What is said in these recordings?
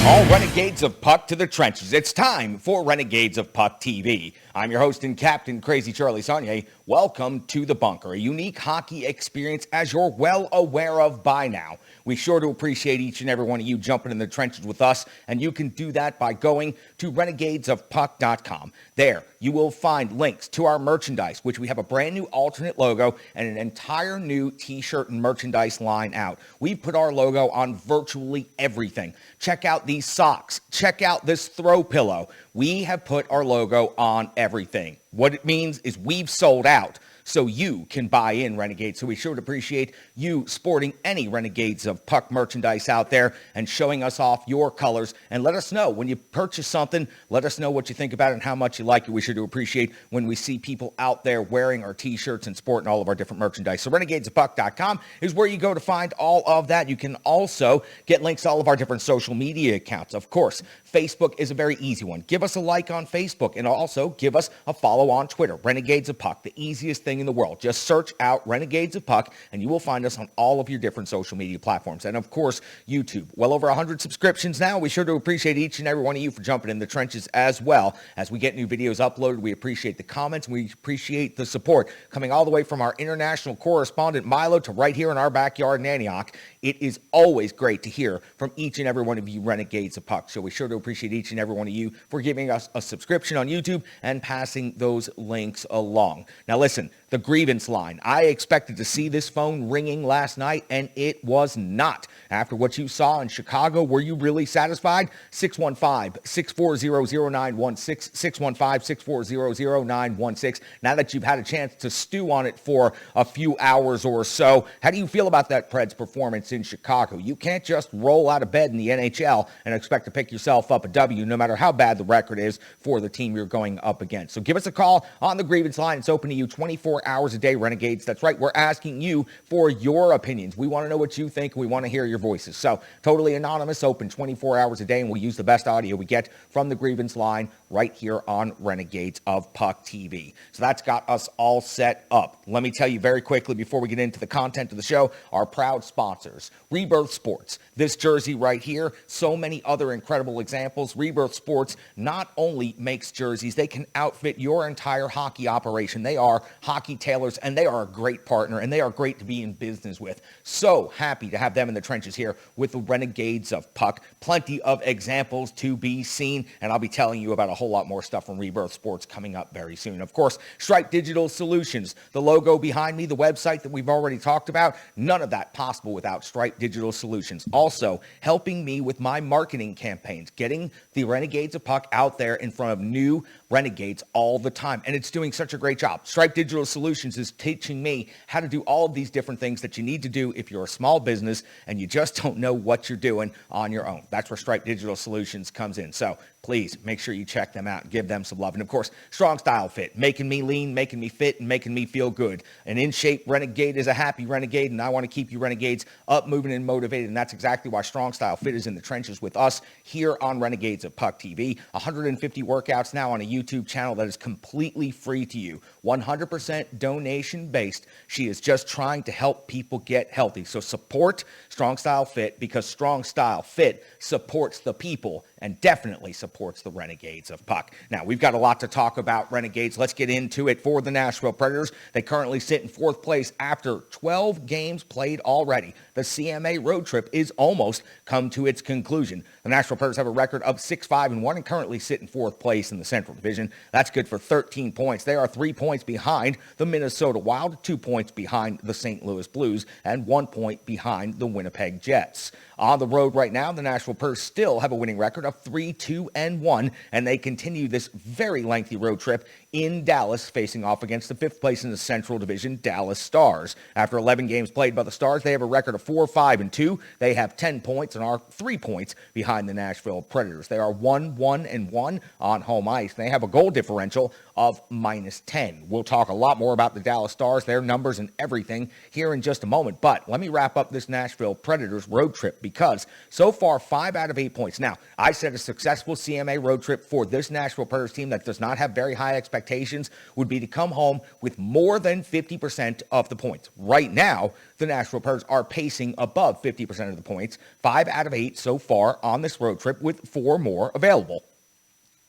All Renegades of Puck to the trenches. It's time for Renegades of Puck TV. I'm your host and captain, Crazy Charlie Saunier. Welcome to the bunker, a unique hockey experience as you're well aware of by now. We sure do appreciate each and every one of you jumping in the trenches with us, and you can do that by going to renegadesofpuck.com. There, you will find links to our merchandise, which we have a brand new alternate logo and an entire new t-shirt and merchandise line out. We've put our logo on virtually everything. Check out these socks. Check out this throw pillow. We have put our logo on everything. What it means is we've sold out, so you can buy in, Renegades. So we sure would appreciate you sporting any Renegades of Puck merchandise out there and showing us off your colors. And let us know when you purchase something. Let us know what you think about it and how much you like it. We sure do appreciate when we see people out there wearing our t-shirts and sporting all of our different merchandise. So renegadesofpuck.com is where you go to find all of that. You can also get links to all of our different social media accounts. Of course, Facebook is a very easy one. Give us a like on Facebook and also give us a follow on Twitter. Renegades of Puck, the easiest thing in the world. Just search out Renegades of Puck and you will find us on all of your different social media platforms. And of course, YouTube. Well over 100 subscriptions now. We sure do appreciate each and every one of you for jumping in the trenches as well. As we get new videos uploaded, we appreciate the comments and we appreciate the support coming all the way from our international correspondent Milo to right here in our backyard in Antioch. It is always great to hear from each and every one of you Renegades of Puck. So we sure do appreciate each and every one of you for giving us a subscription on YouTube and passing those links along. Now listen, the grievance line. I expected to see this phone ringing last night, and it was not. After what you saw in Chicago, were you really satisfied? 615-640-0916, 615-640-0916. Now that you've had a chance to stew on it for a few hours or so, how do you feel about that Preds performance in Chicago? You can't just roll out of bed in the NHL and expect to pick yourself up a W, no matter how bad the record is for the team you're going up against. So give us a call on the grievance line. It's open to you 24 hours a day, Renegades. That's right. We're asking you for your opinions. We want to know what you think. We want to hear your voices. So totally anonymous, open 24 hours a day, and we'll use the best audio we get from the grievance line right here on Renegades of Puck TV. So that's got us all set up. Let me tell you very quickly before we get into the content of the show, our proud sponsors, Rebirth Sports. This jersey right here, so many other incredible examples. Rebirth Sports not only makes jerseys, they can outfit your entire hockey operation. They are hockey tailors, and they are a great partner, and they are great to be in business with. So happy to have them in the trenches here with the Renegades of Puck. Plenty of examples to be seen, and I'll be telling you about a whole lot more stuff from Rebirth Sports coming up very soon. Of course, Stripe Digital Solutions, the logo behind me, the website that we've already talked about, none of that possible without Stripe Digital Solutions. Also, helping me with my marketing campaigns, getting the Renegades of Puck out there in front of new Renegades all the time, and it's doing such a great job. Stripe Digital Solutions is teaching me how to do all of these different things that you need to do if you're a small business and you just don't know what you're doing on your own. That's where Stripe Digital Solutions comes in. So please make sure you check them out and give them some love. And of course, Strong Style Fit, making me lean, making me fit, and making me feel good. An in-shape Renegade is a happy Renegade, and I want to keep you Renegades up, moving, and motivated. And that's exactly why Strong Style Fit is in the trenches with us here on Renegades of Puck TV. 150 workouts now on a YouTube channel that is completely free to you. 100% donation-based. She is just trying to help people get healthy. So support Strong Style Fit, because Strong Style Fit supports the people and definitely supports the Renegades of Puck. Now, we've got a lot to talk about, Renegades. Let's get into it. For the Nashville Predators, they currently sit in fourth place after 12 games played already. The CMA road trip is almost come to its conclusion. The Nashville Predators have a record of 6-5-1 and currently sit in fourth place in the Central Division. That's good for 13 points. They are 3 points behind the Minnesota Wild, 2 points behind the St. Louis Blues, and 1 point behind the Winnipeg Jets. On the road right now, the Nashville Predators still have a winning record of 3-2-1, and they continue this very lengthy road trip in Dallas, facing off against the fifth place in the Central Division, Dallas Stars. After 11 games played by the Stars, they have a record of 4-5-2. They have 10 points and are 3 points behind the Nashville Predators. They are 1-1-1 on home ice. They have a goal differential of -10. We'll talk a lot more about the Dallas Stars, their numbers and everything here in just a moment. But let me wrap up this Nashville Predators road trip, because so far 5 out of 8 points. Now, I said a successful CMA road trip for this Nashville Predators team that does not have very high expectations would be to come home with more than 50% of the points. Right now, the Nashville Predators are pacing above 50% of the points, 5 out of 8 so far on this road trip with 4 more available.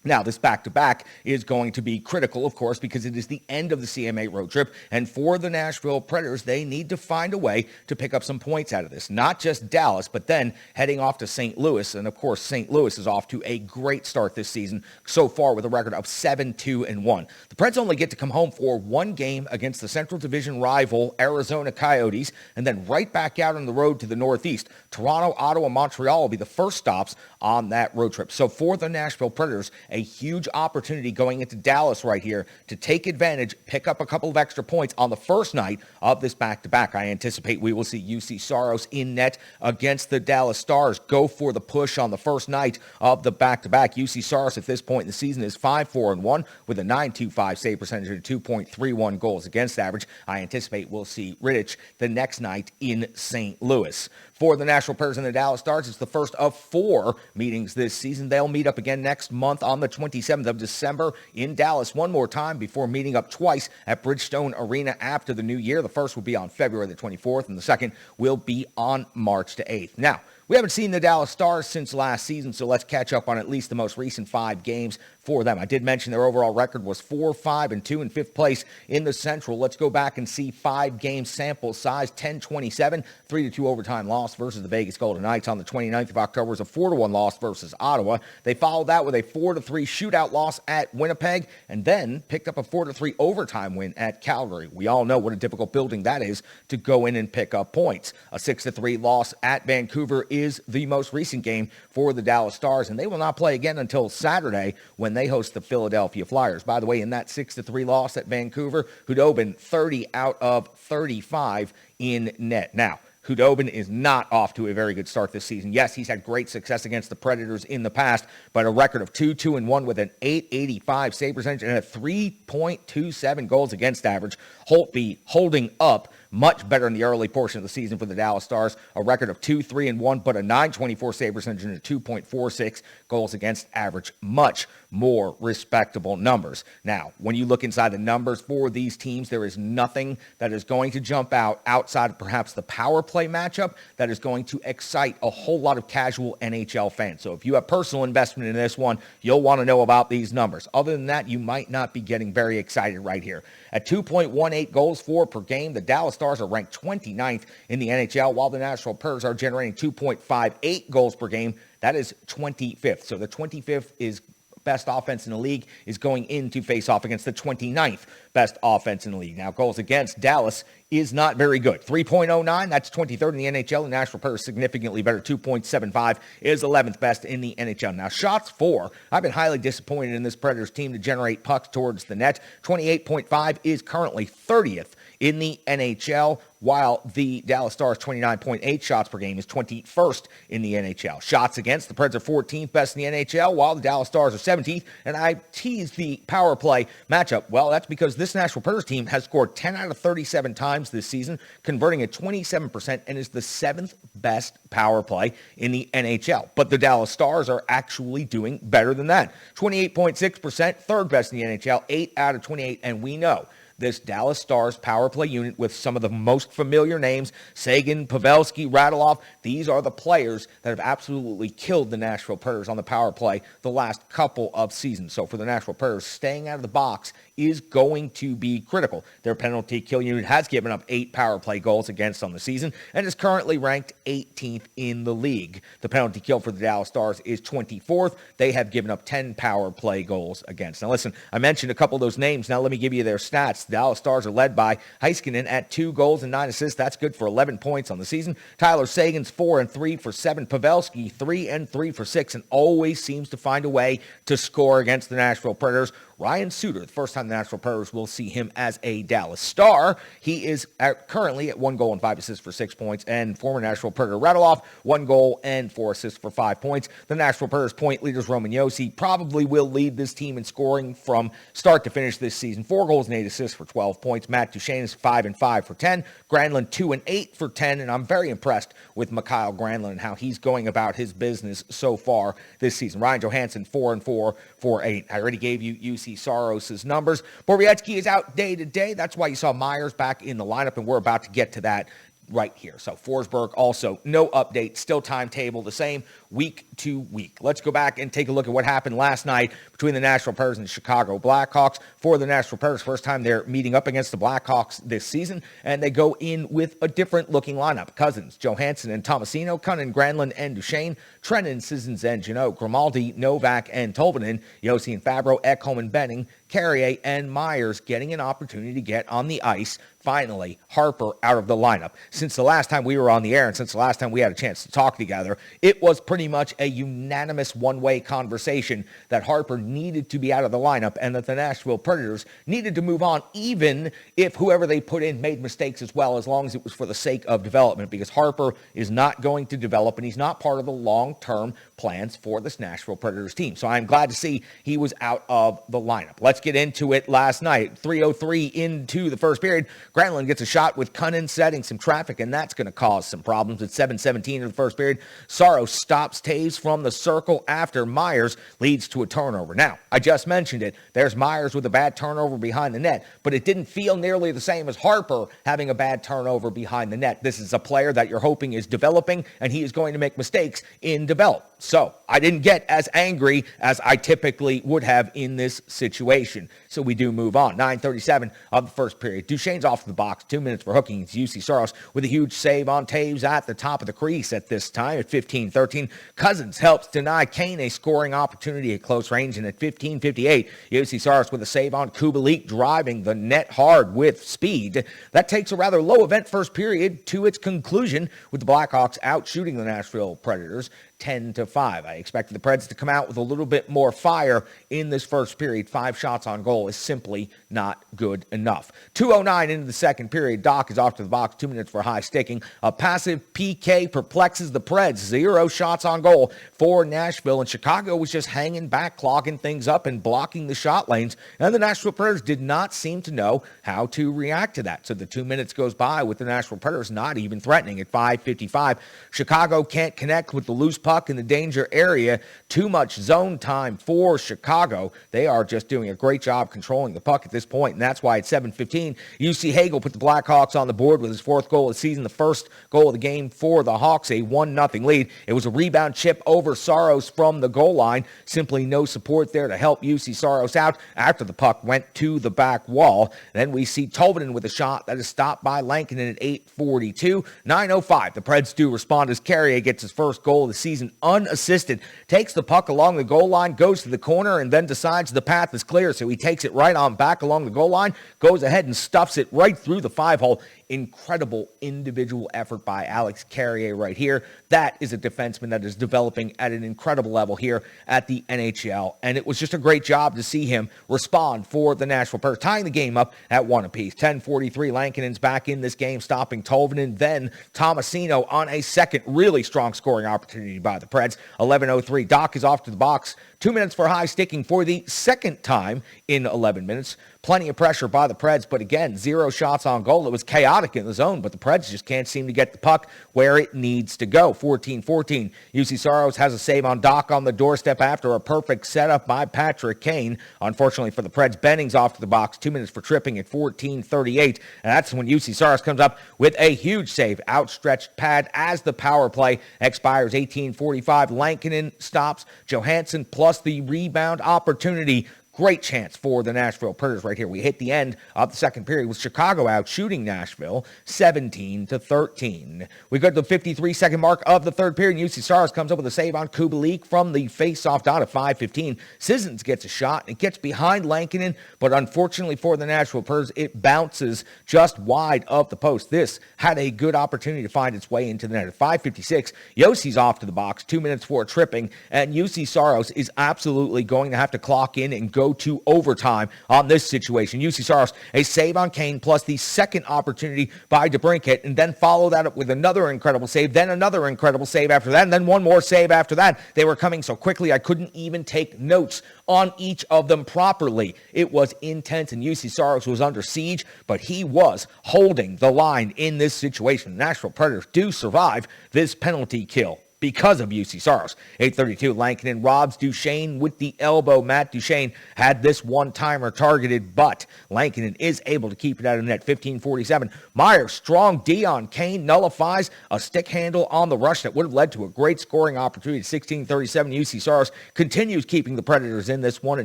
Now, this back-to-back is going to be critical, of course, because it is the end of the CMA road trip. And for the Nashville Predators, they need to find a way to pick up some points out of this. Not just Dallas, but then heading off to St. Louis. And, of course, St. Louis is off to a great start this season so far with a record of 7-2-1. The Preds only get to come home for one game against the Central Division rival Arizona Coyotes, and then right back out on the road to the Northeast. Toronto, Ottawa, Montreal will be the first stops on that road trip. So for the Nashville Predators, a huge opportunity going into Dallas right here to take advantage, pick up a couple of extra points on the first night of this back-to-back. I anticipate we will see UC Saros in net against the Dallas Stars go for the push on the first night of the back-to-back. UC Saros at this point in the season is 5-4-1 with a .925 save percentage and 2.31 goals against average. I anticipate we'll see Rittich the next night in St. Louis. For the Nashville Predators and the Dallas Stars, it's the first of 4 meetings this season. They'll meet up again next month on the 27th of December in Dallas one more time before meeting up twice at Bridgestone Arena after the new year. The first will be on February the 24th, and the second will be on March the 8th. Now, we haven't seen the Dallas Stars since last season, so let's catch up on at least the most recent 5 games for them. I did mention their overall record was 4-5-2 in 5th place in the Central. Let's go back and see 5-game sample size. 10-27, 3-2 overtime loss versus the Vegas Golden Knights on the 29th of October was a 4-1 loss versus Ottawa. They followed that with a 4-3 shootout loss at Winnipeg, and then picked up a 4-3 overtime win at Calgary. We all know what a difficult building that is to go in and pick up points. A 6-3 loss at Vancouver is the most recent game for the Dallas Stars, and they will not play again until Saturday when they host the Philadelphia Flyers. By the way, in that 6-3 loss at Vancouver, Hudobin 30 out of 35 in net. Now, Hudobin is not off to a very good start this season. Yes, he's had great success against the Predators in the past, but a record of 2-2-1 with an .885 save percentage and a 3.27 goals against average. Holtby holding up much better in the early portion of the season for the Dallas Stars. A record of 2-3-1, but a .924 save percentage and a 2.46 goals against average. Much more respectable numbers. Now, when you look inside the numbers for these teams, there is nothing that is going to jump out outside of perhaps the power play matchup that is going to excite a whole lot of casual NHL fans. So if you have personal investment in this one, you'll want to know about these numbers. Other than that, you might not be getting very excited right here. At 2.18 goals for per game, the Dallas Stars are ranked 29th in the NHL, while the Nashville Predators are generating 2.58 goals per game. That is 25th. So the 25th is best offense in the league is going in to face off against the 29th best offense in the league. Now, goals against Dallas is not very good. 3.09, that's 23rd in the NHL. The Nashville Predators significantly better. 2.75 is 11th best in the NHL. Now, shots for, I've been highly disappointed in this Predators team to generate pucks towards the net. 28.5 is currently 30th in the NHL, while the Dallas Stars 29.8 shots per game is 21st in the NHL. Shots against, the Preds are 14th best in the NHL, while the Dallas Stars are 17th. And I teased the power play matchup. Well, that's because this Nashville Predators team has scored 10 out of 37 times this season, converting at 27%, and is the 7th best power play in the NHL. But the Dallas Stars are actually doing better than that. 28.6%, 3rd best in the NHL, 8 out of 28, and we know this Dallas Stars power play unit with some of the most familiar names, Sagan, Pavelski, Radulov. These are the players that have absolutely killed the Nashville Predators on the power play the last couple of seasons. So for the Nashville Predators, staying out of the box is going to be critical. Their penalty kill unit has given up 8 power play goals against on the season and is currently ranked 18th in the league. The penalty kill for the Dallas Stars is 24th. They have given up 10 power play goals against. Now listen, I mentioned a couple of those names. Now let me give you their stats. The Dallas Stars are led by Heiskanen at 2 goals and 9 assists. That's good for 11 points on the season. Tyler Sagan's 4-3 for 7. Pavelski 3-3 for 6, and always seems to find a way to score against the Nashville Predators. Ryan Suter, the first time the Nashville Predators will see him as a Dallas Star. He is currently at 1 goal and 5 assists for 6 points, and former Nashville Predator Raduloff, 1 goal and 4 assists for 5 points. The Nashville Predators point leaders, Roman Josi, probably will lead this team in scoring from start to finish this season. 4 goals and 8 assists for 12 points. Matt Duchene is 5 and 5 for 10. Granlund 2 and 8 for 10, and I'm very impressed with Mikael Granlund and how he's going about his business so far this season. Ryan Johansson 4 and 4 for 8. I already gave you UC Saros' numbers. Borowiecki is out day to day. That's why you saw Myers back in the lineup, and we're about to get to that right here. So Forsberg also no update, still timetable the same week to week. Let's go back and take a look at what happened last night between the Nashville Predators and the Chicago Blackhawks. For the Nashville Predators, first time they're meeting up against the Blackhawks this season, and they go in with a different looking lineup. Cousins, Johansson, and Tomasino, Cunnin, Granlund, and Duchene, Trennan, Sissons, and Janot, Grimaldi, Novak, and Tolvanen, Josi and Fabro, Ekholm and Benning, Carrier, and Myers getting an opportunity to get on the ice. Finally, Harper out of the lineup. Since the last time we were on the air and since the last time we had a chance to talk together, it was pretty much a unanimous one-way conversation that Harper needed to be out of the lineup and that the Nashville Predators needed to move on, even if whoever they put in made mistakes as well, as long as it was for the sake of development, because Harper is not going to develop and he's not part of the long-term plans for this Nashville Predators team. So I'm glad to see he was out of the lineup. Let's get into it last night. 3:03 into the first period. Granlund gets a shot with Cunnin setting some traffic, and that's going to cause some problems. At 7:17 in the first period, Saros stops Taves from the circle after Myers leads to a turnover. Now, I just mentioned it. There's Myers with a bad turnover behind the net, but it didn't feel nearly the same as Harper having a bad turnover behind the net. This is a player that you're hoping is developing, and he is going to make mistakes in development. So I didn't get as angry as I typically would have in this situation. So we do move on. 9:37 of the first period. Duchene's off the box. 2 minutes for hooking. It's UC Saros with a huge save on Taves at the top of the crease at this time at 15:13. Cousins helps deny Kane a scoring opportunity at close range. And at 15:58, UC Saros with a save on Kubalik, driving the net hard with speed. That takes a rather low event first period to its conclusion with the Blackhawks out shooting the Nashville Predators 10-5. I expected the Preds to come out with a little bit more fire in this first period. 5 shots on goal is simply not good enough. 2:09 into the second period. Doc is off to the box. 2 minutes for high sticking. A passive PK perplexes the Preds. 0 shots on goal for Nashville. And Chicago was just hanging back, clogging things up and blocking the shot lanes. And the Nashville Predators did not seem to know how to react to that. So the 2 minutes goes by with the Nashville Predators not even threatening. At 5:55, Chicago can't connect with the loose puck in the danger area. Too much zone time for Chicago. They are just doing a great job controlling the puck at this point, and that's why at 7:15, UC Hagel put the Blackhawks on the board with his 4th goal of the season, the first goal of the game for the Hawks, a 1-0 lead. It was a rebound chip over Saros from the goal line. Simply no support there to help UC Saros out after the puck went to the back wall. Then we see Tolvanen with a shot that is stopped by Lankinen at 8:42. 9:05, the Preds do respond as Carrier gets his first goal of the season unassisted, takes the puck along the goal line, goes to the corner, and then decides the path is clear, so he takes it right on back along the goal line, goes ahead and stuffs it right through the 5-hole. Incredible individual effort by Alex Carrier right here. That is a defenseman that is developing at an incredible level here at the NHL, and it was just a great job to see him respond for the Nashville Predators, tying the game up at 1 apiece. 10:43, Lankinen's back in this game, stopping Tolvanen, then Tomasino on a second really strong scoring opportunity by the Preds. 11:03, Doc is off to the box. 2 minutes for high sticking for the second time in 11 minutes. Plenty of pressure by the Preds, but again, 0 shots on goal. It was chaotic in the zone, but the Preds just can't seem to get the puck where it needs to go. 14:14, UC Saros has a save on Doc on the doorstep after a perfect setup by Patrick Kane. Unfortunately for the Preds, Benning's off to the box. 2 minutes for tripping at 14:38, and that's when UC Saros comes up with a huge save. Outstretched pad as the power play expires. 18:45, Lankinen stops Johansson plus the rebound opportunity. Great chance for the Nashville Predators right here. We hit the end of the second period with Chicago out shooting Nashville 17-13. We go to the 53-second mark of the third period. UC Saros comes up with a save on Kubalik from the face-off dot at 5:15. Sissons gets a shot and gets behind Lankinen, but unfortunately for the Nashville Predators, it bounces just wide of the post. This had a good opportunity to find its way into the net. At 5:56, Yossi's off to the box. 2 minutes for tripping, and UC Saros is absolutely going to have to clock in and go go to overtime on this situation. UC Saros, a save on Kane, plus the second opportunity by DeBrincat, and then follow that up with another incredible save, then another incredible save after that, and then one more save after that. They were coming so quickly I couldn't even take notes on each of them properly. It was intense, and UC Saros was under siege, but he was holding the line in this situation. The Nashville Predators do survive this penalty kill because of UC Saros. 8:32, Lankinen robs Duchesne with the elbow. Matt Duchesne had this one-timer targeted, but Lankinen is able to keep it out of the net. 15:47, Meyer, strong D on Kane, nullifies a stick handle on the rush that would have led to a great scoring opportunity. 16:37, UC Saros continues keeping the Predators in this one. At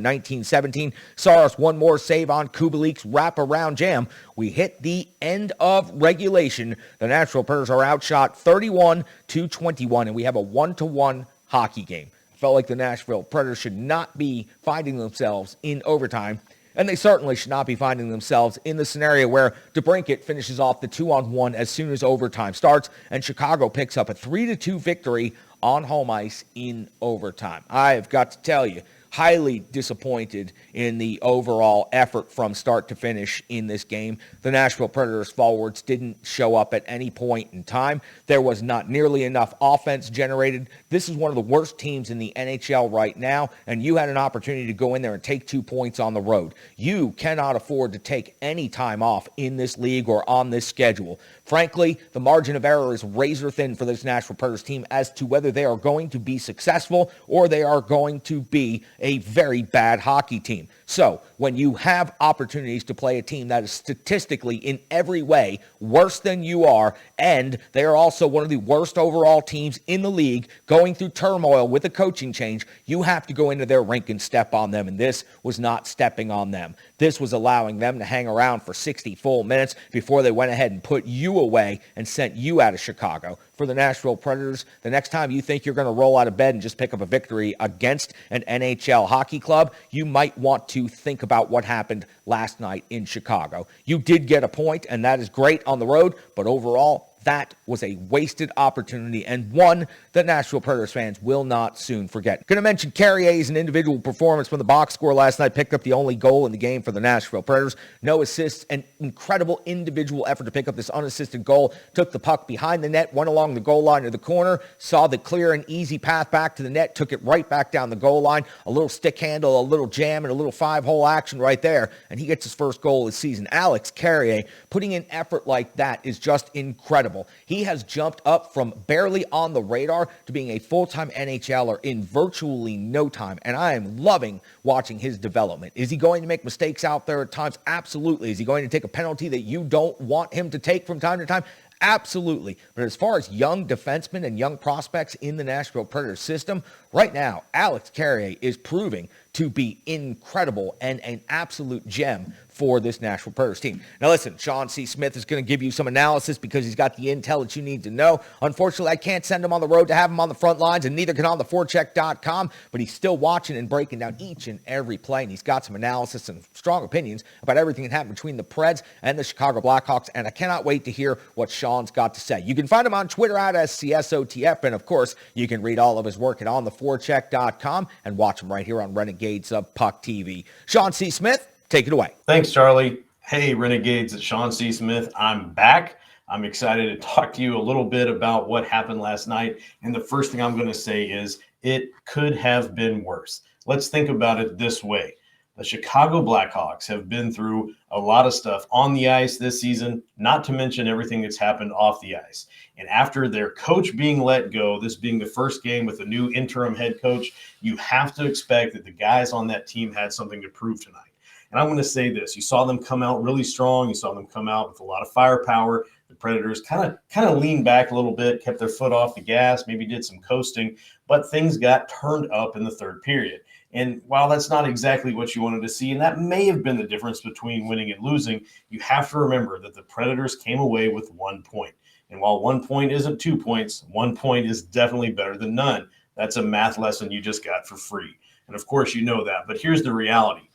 19:17, Saros one more save on Kubalik's wraparound jam. We hit the end of regulation. The Nashville Predators are outshot 31-21, and we have a 1-1 hockey game. I felt like the Nashville Predators should not be finding themselves in overtime, and they certainly should not be finding themselves in the scenario where DeBrincat finishes off the 2-on-1 as soon as overtime starts, and Chicago picks up a 3-2 victory on home ice in overtime. I have got to tell you, highly disappointed in the overall effort from start to finish in this game. The Nashville Predators forwards didn't show up at any point in time. There was not nearly enough offense generated. This is one of the worst teams in the NHL right now, and you had an opportunity to go in there and take 2 points on the road. You cannot afford to take any time off in this league or on this schedule. Frankly, the margin of error is razor thin for this Nashville Predators team as to whether they are going to be successful or they are going to be a very bad hockey team. So when you have opportunities to play a team that is statistically in every way worse than you are, and they are also one of the worst overall teams in the league going through turmoil with a coaching change, you have to go into their rink and step on them, and this was not stepping on them. This was allowing them to hang around for 60 full minutes before they went ahead and put you away and sent you out of Chicago. For the Nashville Predators, the next time you think you're going to roll out of bed and just pick up a victory against an NHL hockey club, you might want to think about what happened last night in Chicago. You did get a point, and that is great on the road, but overall, that was a wasted opportunity and one that Nashville Predators fans will not soon forget. Going to mention Carrier's an individual performance from the box score last night. Picked up the only goal in the game for the Nashville Predators. No assists, an incredible individual effort to pick up this unassisted goal. Took the puck behind the net, went along the goal line to the corner, saw the clear and easy path back to the net, took it right back down the goal line. A little stick handle, a little jam, and a little 5-hole action right there, and he gets his first goal this season. Alex Carrier putting in effort like that is just incredible. He has jumped up from barely on the radar to being a full-time NHLer in virtually no time, and I am loving watching his development. Is he going to make mistakes out there at times? Absolutely. Is he going to take a penalty that you don't want him to take from time to time? Absolutely. But as far as young defensemen and young prospects in the Nashville Predators system, right now, Alex Carrier is proving to be incredible and an absolute gem for this Nashville Predators team. Now listen, Sean C. Smith is going to give you some analysis because he's got the intel that you need to know. Unfortunately, I can't send him on the road to have him on the front lines, and neither can on the forecheck.com, but he's still watching and breaking down each and every play, and he's got some analysis and strong opinions about everything that happened between the Preds and the Chicago Blackhawks, and I cannot wait to hear what Sean's got to say. You can find him on Twitter at SCSOTF, and of course, you can read all of his work at ontheforecheck.com and watch him right here on Renegades of Puck TV. Sean C. Smith, take it away. Thanks, Charlie. Hey, Renegades, it's Sean C. Smith. I'm back. I'm excited to talk to you a little bit about what happened last night. And the first thing I'm going to say is it could have been worse. Let's think about it this way. The Chicago Blackhawks have been through a lot of stuff on the ice this season, not to mention everything that's happened off the ice. And after their coach being let go, this being the first game with a new interim head coach, you have to expect that the guys on that team had something to prove tonight. And I'm going to say this. You saw them come out really strong. You saw them come out with a lot of firepower. The Predators kind of leaned back a little bit, kept their foot off the gas, maybe did some coasting, but things got turned up in the third period. And while that's not exactly what you wanted to see, and that may have been the difference between winning and losing, you have to remember that the Predators came away with 1 point. And while 1 point isn't 2 points, 1 point is definitely better than none. That's a math lesson you just got for free. And of course, you know that. But here's the reality.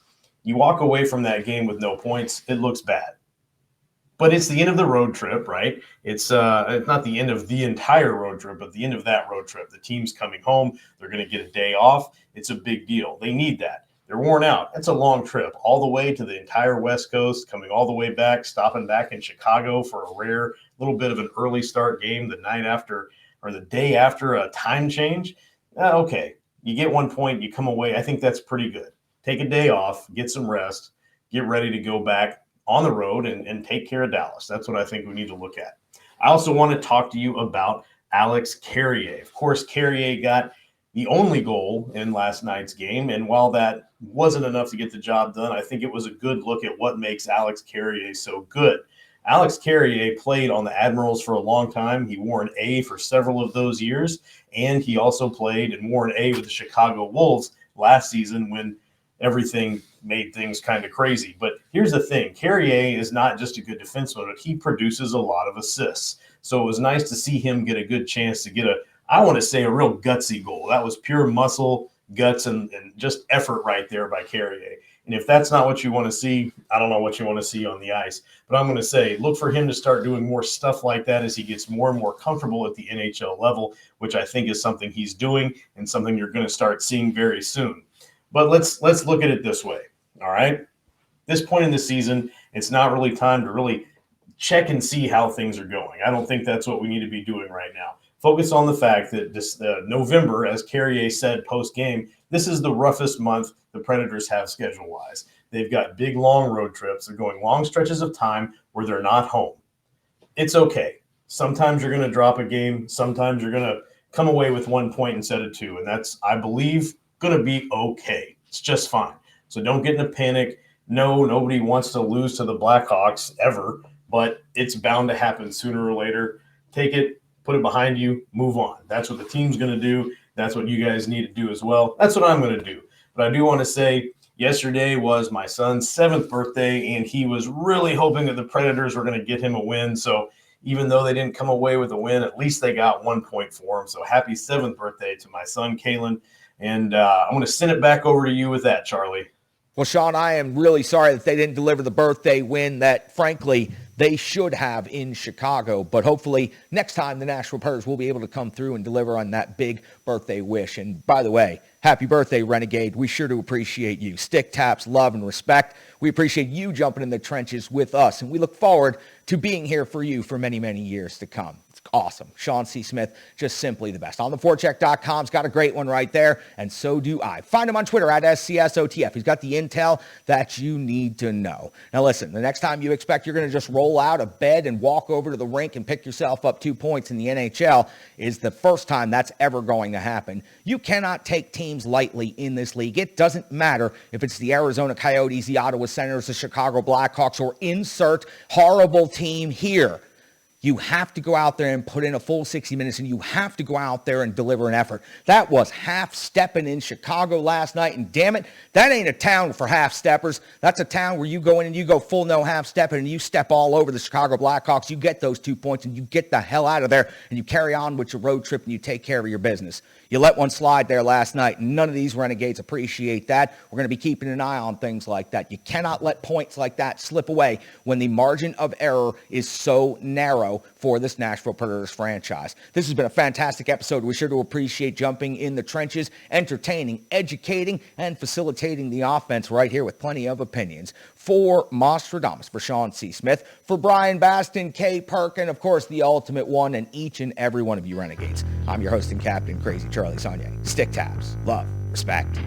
You walk away from that game with no points, it looks bad. But it's the end of the road trip, right? It's not the end of the entire road trip, but the end of that road trip. The team's coming home. They're going to get a day off. It's a big deal. They need that. They're worn out. It's a long trip all the way to the entire West Coast, coming all the way back, stopping back in Chicago for a rare little bit of an early start game the night after or the day after a time change. Okay, you get 1 point, you come away. I think that's pretty good. Take a day off, get some rest, get ready to go back on the road and take care of Dallas. That's what I think we need to look at. I also want to talk to you about Alex Carrier. Of course, Carrier got the only goal in last night's game, and while that wasn't enough to get the job done, I think it was a good look at what makes Alex Carrier so good. Alex Carrier played on the Admirals for a long time. He wore an A for several of those years, and he also played and wore an A with the Chicago Wolves last season when everything made things kind of crazy. But here's the thing. Carrier is not just a good defenseman, but he produces a lot of assists. So it was nice to see him get a good chance to get I want to say a real gutsy goal. That was pure muscle, guts, and just effort right there by Carrier. And if that's not what you want to see, I don't know what you want to see on the ice. But I'm going to say, look for him to start doing more stuff like that as he gets more and more comfortable at the NHL level, which I think is something he's doing and something you're going to start seeing very soon. But let's look at it this way, all right? This point in the season, it's not really time to really check and see how things are going. I don't think that's what we need to be doing right now. Focus on the fact that this November, as Carrier said post-game, this is the roughest month the Predators have schedule-wise. They've got big, long road trips. They're going long stretches of time where they're not home. It's okay. Sometimes you're going to drop a game. Sometimes you're going to come away with 1 point instead of two, and that's, I believe, going to be okay. It's just fine. So don't get in a panic. No, nobody wants to lose to the Blackhawks ever, but it's bound to happen sooner or later. Take it, put it behind you, move on. That's what the team's going to do. That's what you guys need to do as well. That's what I'm going to do. But I do want to say yesterday was my son's 7th birthday, and he was really hoping that the Predators were going to get him a win. So even though they didn't come away with a win, at least they got 1 point for him. So happy 7th birthday to my son, Kalen. And I'm going to send it back over to you with that, Charlie. Well, Sean, I am really sorry that they didn't deliver the birthday win that, frankly, they should have in Chicago. But hopefully next time the Nashville Predators will be able to come through and deliver on that big birthday wish. And by the way, happy birthday, Renegade. We sure do appreciate you. Stick taps, love, and respect. We appreciate you jumping in the trenches with us. And we look forward to being here for you for many, many years to come. Awesome. Sean C. Smith, just simply the best. OnTheForecheck.com's got a great one right there, and so do I. Find him on Twitter at SCSOTF. He's got the intel that you need to know. Now listen, the next time you expect you're going to just roll out of bed and walk over to the rink and pick yourself up 2 points in the NHL is the first time that's ever going to happen. You cannot take teams lightly in this league. It doesn't matter if it's the Arizona Coyotes, the Ottawa Senators, the Chicago Blackhawks, or insert horrible team here. You have to go out there and put in a full 60 minutes, and you have to go out there and deliver an effort. That was half-stepping in Chicago last night, and damn it, that ain't a town for half-steppers. That's a town where you go in and you go full no half-stepping, and you step all over the Chicago Blackhawks. You get those 2 points, and you get the hell out of there, and you carry on with your road trip, and you take care of your business. You let one slide there last night, and none of these Renegades appreciate that. We're going to be keeping an eye on things like that. You cannot let points like that slip away when the margin of error is so narrow for this Nashville Predators franchise. This has been a fantastic episode. We sure do appreciate jumping in the trenches, entertaining, educating, and facilitating the offense right here with plenty of opinions. For MOSTRODAMUS, for Sean C. Smith, for Brian Baston, KPerk, and of course the ultimate one and each and every one of you Renegades. I'm your host and captain, Crazy Charlie Saunier. Stick taps, love, respect.